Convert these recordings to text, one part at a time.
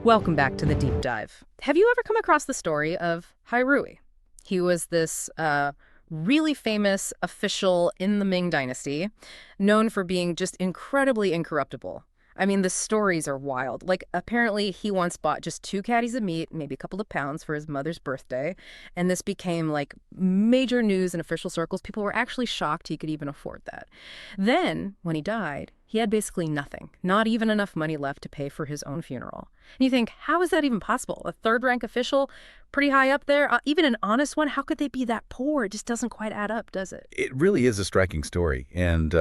Welcome back to the deep dive. Have you ever come across the story of Rui? He was this really famous official in the Ming Dynasty, known for being just incredibly incorruptible. I mean, the stories are wild. Like, apparently he once bought just 2 caddies of meat, maybe a couple of pounds for his mother's birthday, and this became, like, major news in official circles. People were actually shocked he could even afford that. Then, when he died, he had basically nothing, not even enough money left to pay for his own funeral. And you think, how is that even possible? A third-rank official, pretty high up there, even an honest one, how could they be that poor? It just doesn't quite add up, does it? It really is a striking story, and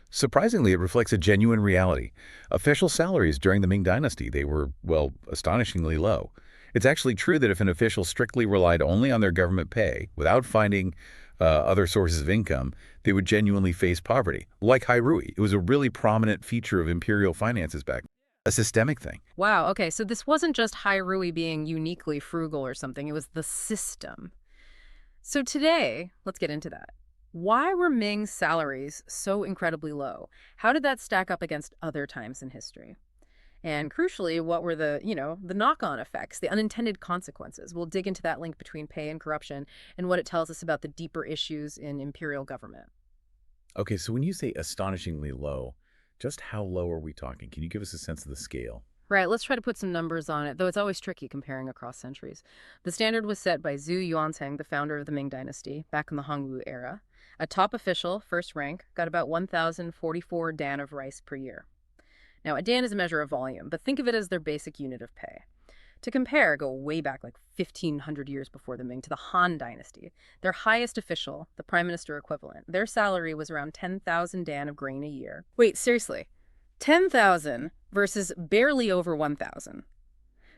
surprisingly, it reflects a genuine reality. Official salaries during the Ming Dynasty, they were, well, astonishingly low. It's actually true that if an official strictly relied only on their government pay, without finding other sources of income, they would genuinely face poverty. Like Rui, it was a really prominent feature of imperial finances back then. A systemic thing. Wow, okay, so this wasn't just Rui being uniquely frugal or something, it was the system. So today, let's get into that. Why were Ming's salaries so incredibly low? How did that stack up against other times in history? And crucially, what were the knock-on effects, the unintended consequences? We'll dig into that link between pay and corruption and what it tells us about the deeper issues in imperial government. Okay, so when you say astonishingly low, just how low are we talking? Can you give us a sense of the scale? Right, let's try to put some numbers on it, though it's always tricky comparing across centuries. The standard was set by Zhu Yuanzhang, the founder of the Ming Dynasty, back in the Hongwu era. A top official, first rank, got about 1,044 dan of rice per year. Now, a dan is a measure of volume, but think of it as their basic unit of pay. To compare, go way back like 1,500 years before the Ming to the Han Dynasty. Their highest official, the prime minister equivalent, their salary was around 10,000 dan of grain a year. Wait, seriously, 10,000 versus barely over 1,000.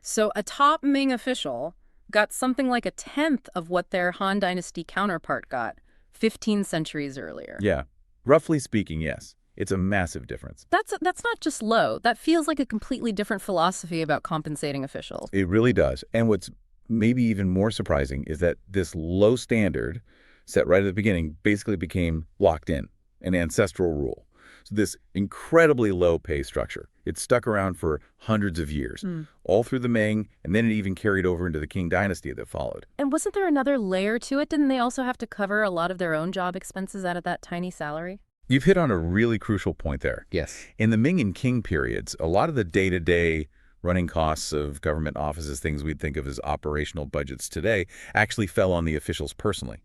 So a top Ming official got something like a tenth of what their Han Dynasty counterpart got 15 centuries earlier. Yeah, roughly speaking, yes. It's a massive difference. That's not just low. That feels like a completely different philosophy about compensating officials. It really does. And what's maybe even more surprising is that this low standard set right at the beginning basically became locked in, an ancestral rule. So this incredibly low pay structure, it stuck around for hundreds of years, all through the Ming, and then it even carried over into the Qing dynasty that followed. And wasn't there another layer to it? Didn't they also have to cover a lot of their own job expenses out of that tiny salary? You've hit on a really crucial point there. Yes. In the Ming and Qing periods, a lot of the day-to-day running costs of government offices, things we'd think of as operational budgets today, actually fell on the officials personally.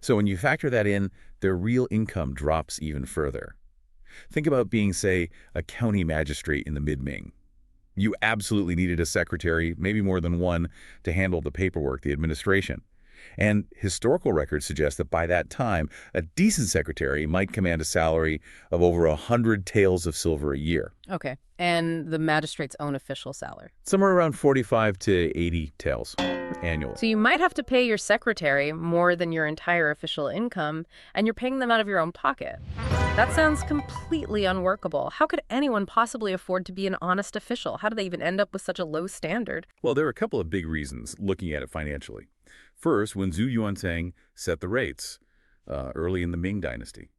So when you factor that in, their real income drops even further. Think about being, say, a county magistrate in the mid-Ming. You absolutely needed a secretary, maybe more than one, to handle the paperwork, the administration. And historical records suggest that by that time, a decent secretary might command a salary of over 100 taels of silver a year. Okay. And the magistrate's own official salary. Somewhere around 45 to 80 taels annually. So you might have to pay your secretary more than your entire official income, and you're paying them out of your own pocket. That sounds completely unworkable. How could anyone possibly afford to be an honest official? How do they even end up with such a low standard? Well, there are a couple of big reasons looking at it financially. First, when Zhu Yuanzhang set the rates early in the Ming Dynasty,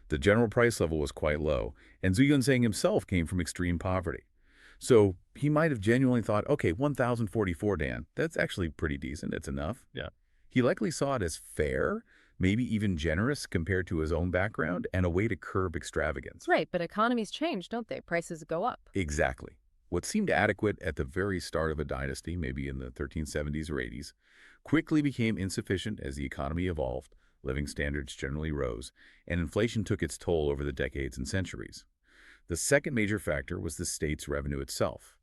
the general price level was quite low, and Zhu Yuanzhang himself came from extreme poverty. So he might have genuinely thought, okay, 1,044 dan, that's actually pretty decent, it's enough. Yeah. He likely saw it as fair, maybe even generous compared to his own background, and a way to curb extravagance. Right, but economies change, don't they? Prices go up. Exactly. What seemed adequate at the very start of a dynasty, maybe in the 1370s or 80s, quickly became insufficient as the economy evolved, living standards generally rose, and inflation took its toll over the decades and centuries. The second major factor was the state's revenue itself.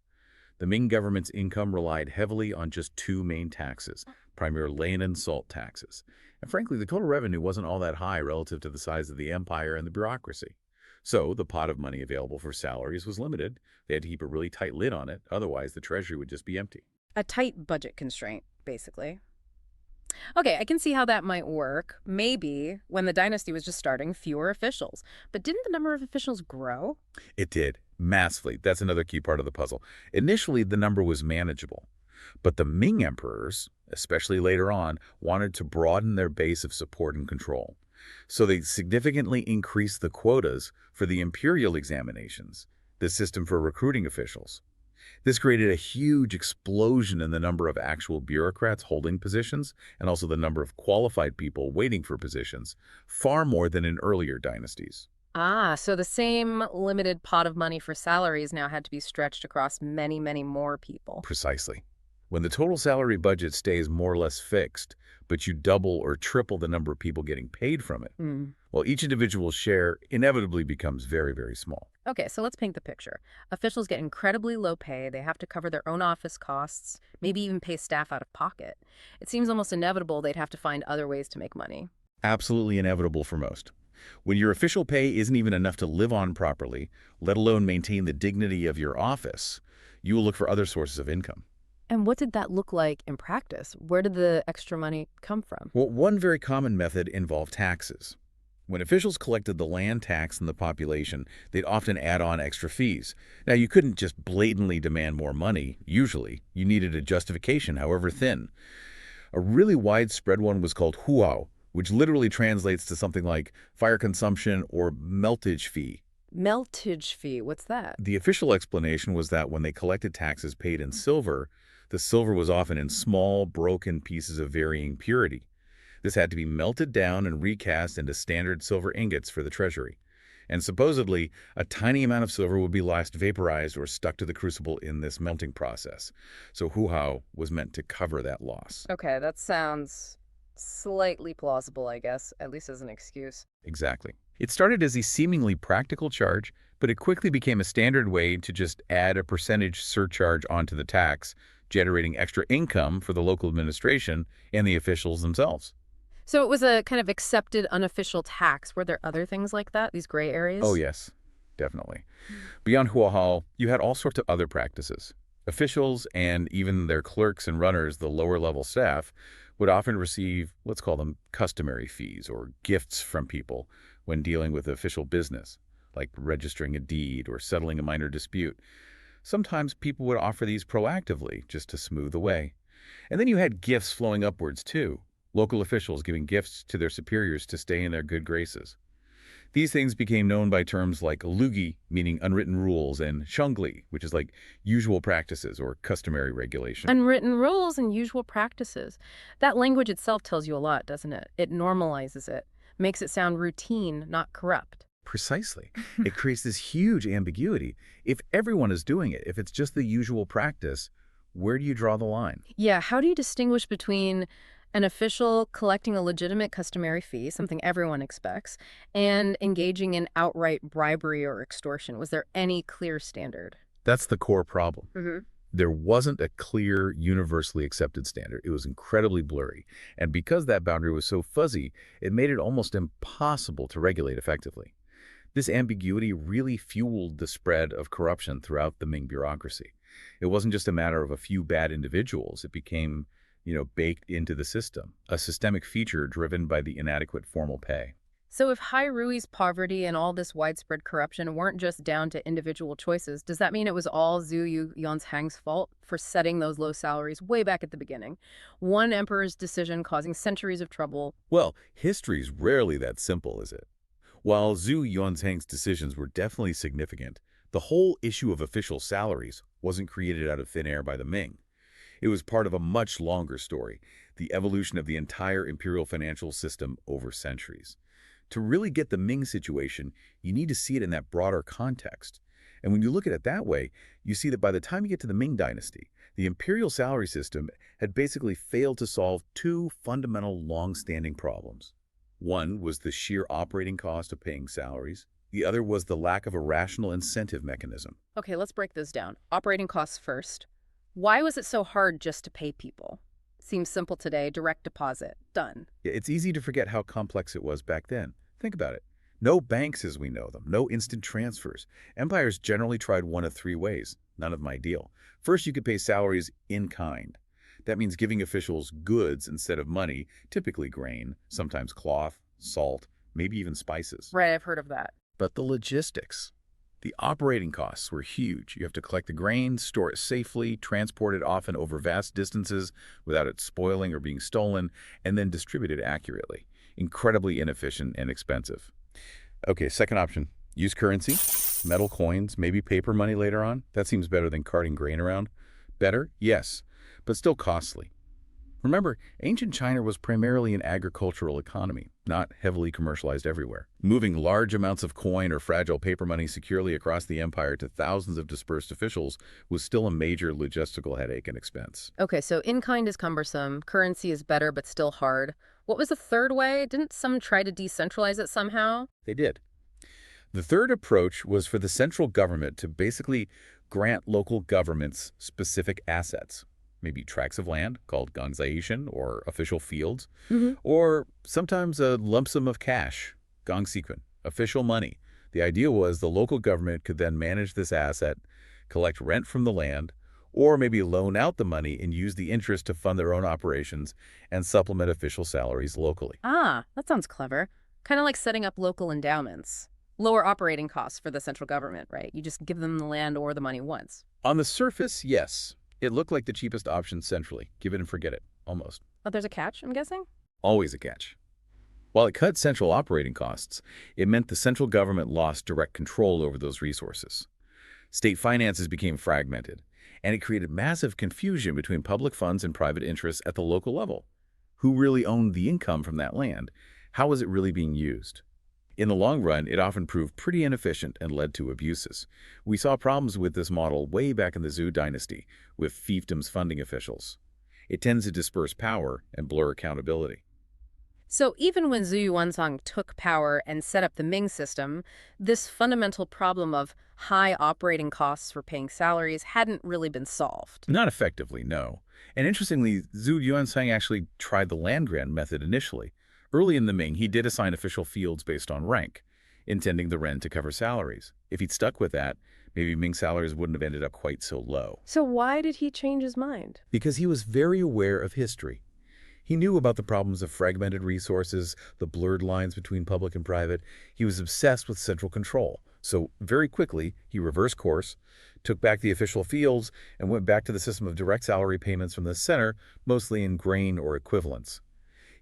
The Ming government's income relied heavily on just two main taxes, primarily land and salt taxes. And frankly, the total revenue wasn't all that high relative to the size of the empire and the bureaucracy. So the pot of money available for salaries was limited. They had to keep a really tight lid on it, otherwise the treasury would just be empty. A tight budget constraint, basically. Okay, I can see how that might work. Maybe when the dynasty was just starting, fewer officials. But didn't the number of officials grow? It did, massively. That's another key part of the puzzle. Initially, the number was manageable. But the Ming emperors, especially later on, wanted to broaden their base of support and control. So they significantly increased the quotas for the imperial examinations, the system for recruiting officials. This created a huge explosion in the number of actual bureaucrats holding positions and also the number of qualified people waiting for positions, far more than in earlier dynasties. Ah, so the same limited pot of money for salaries now had to be stretched across many, many more people. Precisely. When the total salary budget stays more or less fixed, but you double or triple the number of people getting paid from it, Hmm. well, each individual's share inevitably becomes very, very small. Okay, so let's paint the picture. Officials get incredibly low pay. They have to cover their own office costs, maybe even pay staff out of pocket. It seems almost inevitable they'd have to find other ways to make money. Absolutely inevitable for most. When your official pay isn't even enough to live on properly, let alone maintain the dignity of your office, you will look for other sources of income. And what did that look like in practice? Where did the extra money come from? Well, one very common method involved taxes. When officials collected the land tax from the population, they'd often add on extra fees. Now, you couldn't just blatantly demand more money, usually. You needed a justification, however thin. A really widespread one was called huao, which literally translates to something like fire consumption or meltage fee. Meltage fee, what's that? The official explanation was that when they collected taxes paid in silver, the silver was often in small, broken pieces of varying purity. This had to be melted down and recast into standard silver ingots for the treasury. And supposedly, a tiny amount of silver would be last vaporized or stuck to the crucible in this melting process. So huhao was meant to cover that loss. Okay, that sounds slightly plausible, I guess, at least as an excuse. Exactly. It started as a seemingly practical charge, but it quickly became a standard way to just add a percentage surcharge onto the tax, generating extra income for the local administration and the officials themselves. So it was a kind of accepted unofficial tax. Were there other things like that, these gray Oh, areas? yes, definitely. Beyond huahao, you had all sorts of other practices. Officials and even their clerks and runners, the lower-level staff, would often receive, let's call them customary fees or gifts from people when dealing with official business, like registering a deed or settling a minor dispute. Sometimes people would offer these proactively, just to smooth the way. And then you had gifts flowing upwards, too. Local officials giving gifts to their superiors to stay in their good graces. These things became known by terms like lugi, meaning unwritten rules, and shangli, which is like usual practices or customary regulation. Unwritten rules and usual practices. That language itself tells you a lot, doesn't it? It normalizes it, makes it sound routine, not corrupt. Precisely. It creates this huge ambiguity. If everyone is doing it, if it's just the usual practice, where do you draw the line? Yeah, how do you distinguish between an official collecting a legitimate customary fee, something everyone expects, and engaging in outright bribery or extortion? Was there any clear standard? That's the core problem. Hmm. There wasn't a clear, universally accepted standard. It was incredibly blurry. And because that boundary was so fuzzy, it made it almost impossible to regulate effectively. This ambiguity really fueled the spread of corruption throughout the Ming bureaucracy. It wasn't just a matter of a few bad individuals. It became, baked into the system, a systemic feature driven by the inadequate formal pay. So if Hai Rui's poverty and all this widespread corruption weren't just down to individual choices, does that mean it was all Yuanzhang's fault for setting those low salaries way back at the beginning? One emperor's decision causing centuries of trouble. Well, history's rarely that simple, is it? While Zhu Yuanzhang's decisions were definitely significant, the whole issue of official salaries wasn't created out of thin air by the Ming. It was part of a much longer story, the evolution of the entire imperial financial system over centuries. To really get the Ming situation, you need to see it in that broader context. And when you look at it that way, you see that by the time you get to the Ming Dynasty, the imperial salary system had basically failed to solve two fundamental long-standing problems. One was the sheer operating cost of paying salaries. The other was the lack of a rational incentive mechanism. Okay, let's break this down. Operating costs first. Why was it so hard just to pay people? Seems simple today, direct deposit, done. It's easy to forget how complex it was back then. Think about it. No banks as we know them, no instant transfers. Empires generally tried one of three ways, none of them ideal. First, you could pay salaries in kind. That means giving officials goods instead of money, typically grain, sometimes cloth, salt, maybe even spices. Right, I've heard of that. But the logistics, the operating costs were huge. You have to collect the grain, store it safely, transport it often over vast distances without it spoiling or being stolen, and then distribute it accurately. Incredibly inefficient and expensive. Okay, second option, use currency. Metal coins, maybe paper money later on. That seems better than carting grain around. Better? Yes, but still costly. Remember, ancient China was primarily an agricultural economy, not heavily commercialized everywhere. Moving large amounts of coin or fragile paper money securely across the empire to thousands of dispersed officials was still a major logistical headache and expense. Okay, so in-kind is cumbersome, currency is better but still hard. What was the third way? Didn't some try to decentralize it somehow? They did. The third approach was for the central government to basically grant local governments specific assets, maybe tracts of land called gangzaition or official fields, Hmm. or sometimes a lump sum of cash, gangsikun, official money. The idea was the local government could then manage this asset, collect rent from the land, or maybe loan out the money and use the interest to fund their own operations and supplement official salaries locally. Ah, that sounds clever. Kind of like setting up local endowments. Lower operating costs for the central government, right? You just give them the land or the money once. On the surface, yes, it looked like the cheapest option centrally. Give it and forget it, almost. But there's a catch, I'm guessing? Always a catch. While it cut central operating costs, it meant the central government lost direct control over those resources. State finances became fragmented, and it created massive confusion between public funds and private interests at the local level. Who really owned the income from that land? How was it really being used? In the long run, it often proved pretty inefficient and led to abuses. We saw problems with this model way back in the Zhu Dynasty, with fiefdoms funding officials. It tends to disperse power and blur accountability. So even when Zhu Yuanzhang took power and set up the Ming system, this fundamental problem of high operating costs for paying salaries hadn't really been solved. Not effectively, no. And interestingly, Zhu Yuanzhang actually tried the land grant method initially. Early in the Ming, he did assign official fields based on rank, intending the rent to cover salaries. If he'd stuck with that, maybe Ming salaries wouldn't have ended up quite so low. So why did he change his mind? Because he was very aware of history. He knew about the problems of fragmented resources, the blurred lines between public and private. He was obsessed with central control. So very quickly, he reversed course, took back the official fields, and went back to the system of direct salary payments from the center, mostly in grain or equivalents.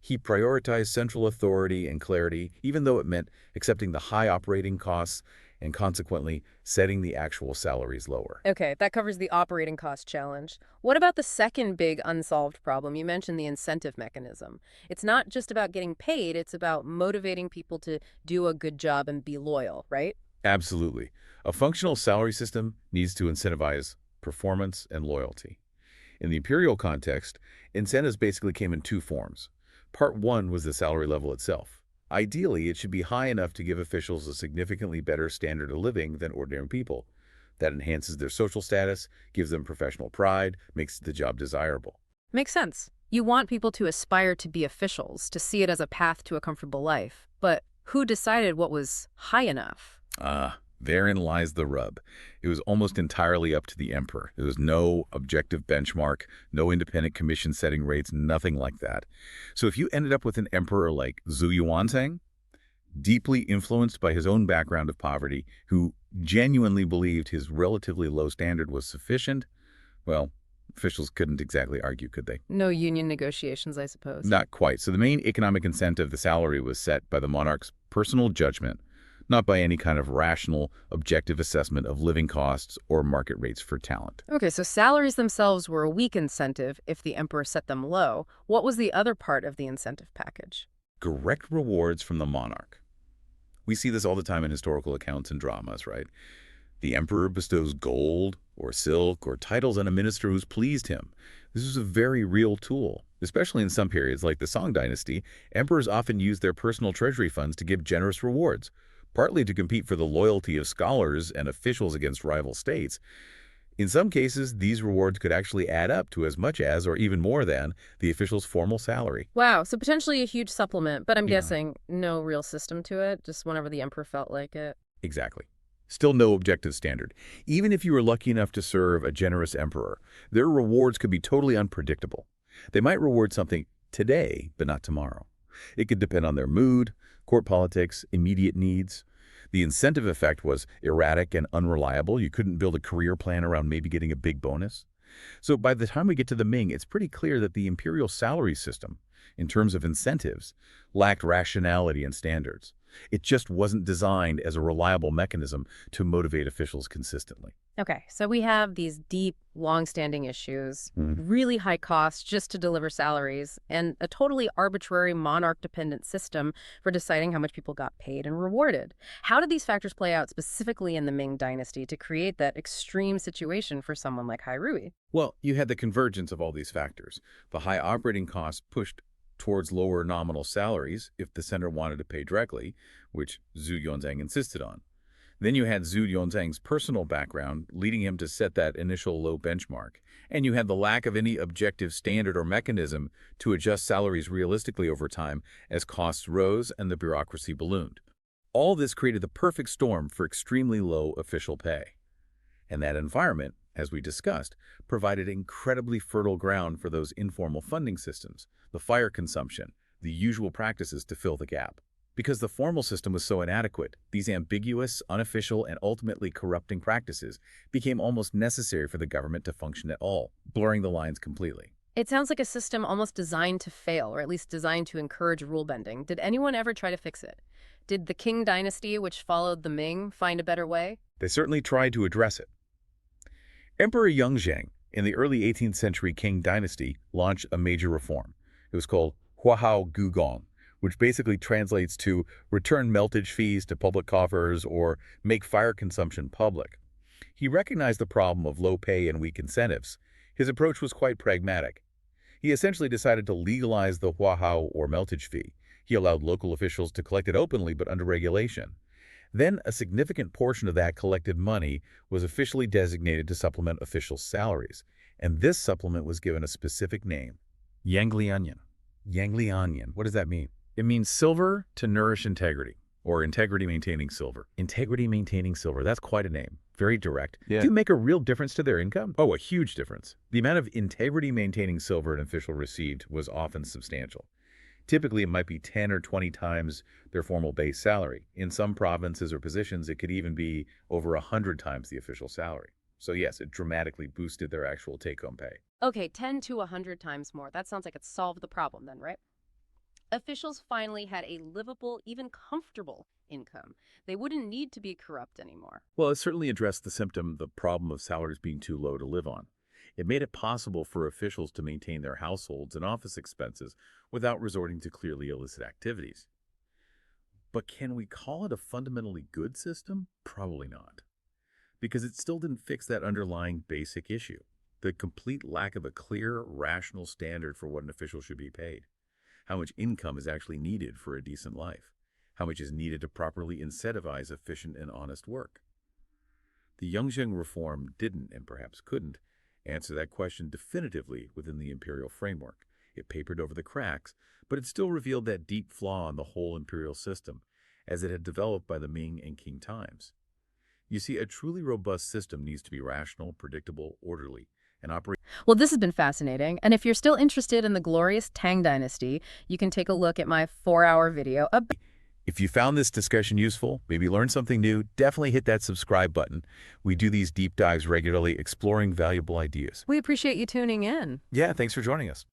He prioritized central authority and clarity, even though it meant accepting the high operating costs and consequently setting the actual salaries lower. Okay, that covers the operating cost challenge. What about the second big unsolved problem? You mentioned the incentive mechanism. It's not just about getting paid, it's about motivating people to do a good job and be loyal, right? Absolutely. A functional salary system needs to incentivize performance and loyalty. In the imperial context, incentives basically came in two forms. Part one was the salary level itself. Ideally, it should be high enough to give officials a significantly better standard of living than ordinary people. That enhances their social status, gives them professional pride, makes the job desirable. Makes sense. You want people to aspire to be officials, to see it as a path to a comfortable life. But who decided what was high enough? Therein lies the rub. It was almost entirely up to the emperor. There was no objective benchmark, no independent commission setting rates, nothing like that. So if you ended up with an emperor like Zhu Yuanzhang, deeply influenced by his own background of poverty, who genuinely believed his relatively low standard was sufficient, well, officials couldn't exactly argue, could they? No union negotiations, I suppose. Not quite. So the main economic incentive, the salary, was set by the monarch's personal judgment, not by any kind of rational, objective assessment of living costs or market rates for talent. Okay, so salaries themselves were a weak incentive if the emperor set them low. What was the other part of the incentive package? Direct rewards from the monarch. We see this all the time in historical accounts and dramas, right? The emperor bestows gold or silk or titles on a minister who's pleased him. This is a very real tool. Especially in some periods like the Song Dynasty, emperors often used their personal treasury funds to give generous rewards, partly to compete for the loyalty of scholars and officials against rival states. In some cases, these rewards could actually add up to as much as, or even more than, the official's formal salary. Wow, so potentially a huge supplement, but I'm Yeah. guessing no real system to it, just whenever the emperor felt like it. Exactly. Still no objective standard. Even if you were lucky enough to serve a generous emperor, their rewards could be totally unpredictable. They might reward something today, but not tomorrow. It could depend on their mood, court politics, immediate needs. The incentive effect was erratic and unreliable. You couldn't build a career plan around maybe getting a big bonus. So by the time we get to the Ming, it's pretty clear that the imperial salary system, in terms of incentives, lacked rationality and standards. It just wasn't designed as a reliable mechanism to motivate officials consistently. Okay, so we have these deep, long-standing issues, Mhm. really high costs just to deliver salaries, and a totally arbitrary monarch-dependent system for deciding how much people got paid and rewarded. How did these factors play out specifically in the Ming Dynasty to create that extreme situation for someone like Hai Rui? Well, you had the convergence of all these factors. The high operating costs pushed towards lower nominal salaries if the center wanted to pay directly, which Zhu Yuanzhang insisted on. Then you had Zhu Yuanzhang's personal background, leading him to set that initial low benchmark. And you had the lack of any objective standard or mechanism to adjust salaries realistically over time as costs rose and the bureaucracy ballooned. All this created the perfect storm for extremely low official pay. And that environment, as we discussed, provided incredibly fertile ground for those informal funding systems, the fire consumption, the usual practices to fill the gap. Because the formal system was so inadequate, these ambiguous, unofficial, and ultimately corrupting practices became almost necessary for the government to function at all, blurring the lines completely. It sounds like a system almost designed to fail, or at least designed to encourage rule bending. Did anyone ever try to fix it? Did the Qing dynasty, which followed the Ming, find a better way? They certainly tried to address it. Emperor Yongzheng, in the early 18th century Qing dynasty, launched a major reform. It was called Huahao Gugong, which basically translates to return meltage fees to public coffers or make fire consumption public. He recognized the problem of low pay and weak incentives. His approach was quite pragmatic. He essentially decided to legalize the huahao or meltage fee. He allowed local officials to collect it openly but under regulation. Then a significant portion of that collected money was officially designated to supplement official salaries, and this supplement was given a specific name, Yanglianyan. Yanglianyan, what does that mean? It means silver to nourish integrity, or integrity-maintaining silver. Integrity-maintaining silver, that's quite a name. Very direct. Yeah. Do you make a real difference to their income? Oh, a huge difference. The amount of integrity-maintaining silver an official received was often substantial. Typically, it might be 10 or 20 times their formal base salary. In some provinces or positions, it could even be over 100 times the official salary. So yes, it dramatically boosted their actual take-home pay. Okay, 10 to 100 times more. That sounds like it solved the problem then, right? Officials finally had a livable, even comfortable income. They wouldn't need to be corrupt anymore. Well, it certainly addressed the problem of salaries being too low to live on. It made it possible for officials to maintain their households and office expenses without resorting to clearly illicit activities. But can we call it a fundamentally good system? Probably not. Because it still didn't fix that underlying basic issue, the complete lack of a clear, rational standard for what an official should be paid. How much income is actually needed for a decent life? How much is needed to properly incentivize efficient and honest work? The Yongzheng reform didn't, and perhaps couldn't, answer that question definitively within the imperial framework. It papered over the cracks, but it still revealed that deep flaw in the whole imperial system, as it had developed by the Ming and Qing times. You see, a truly robust system needs to be rational, predictable, orderly, and operate. Well, this has been fascinating. And if you're still interested in the glorious Tang Dynasty, you can take a look at my 4-hour video about. If you found this discussion useful, maybe learned something new, definitely hit that subscribe button. We do these deep dives regularly, exploring valuable ideas. We appreciate you tuning in. Yeah, thanks for joining us.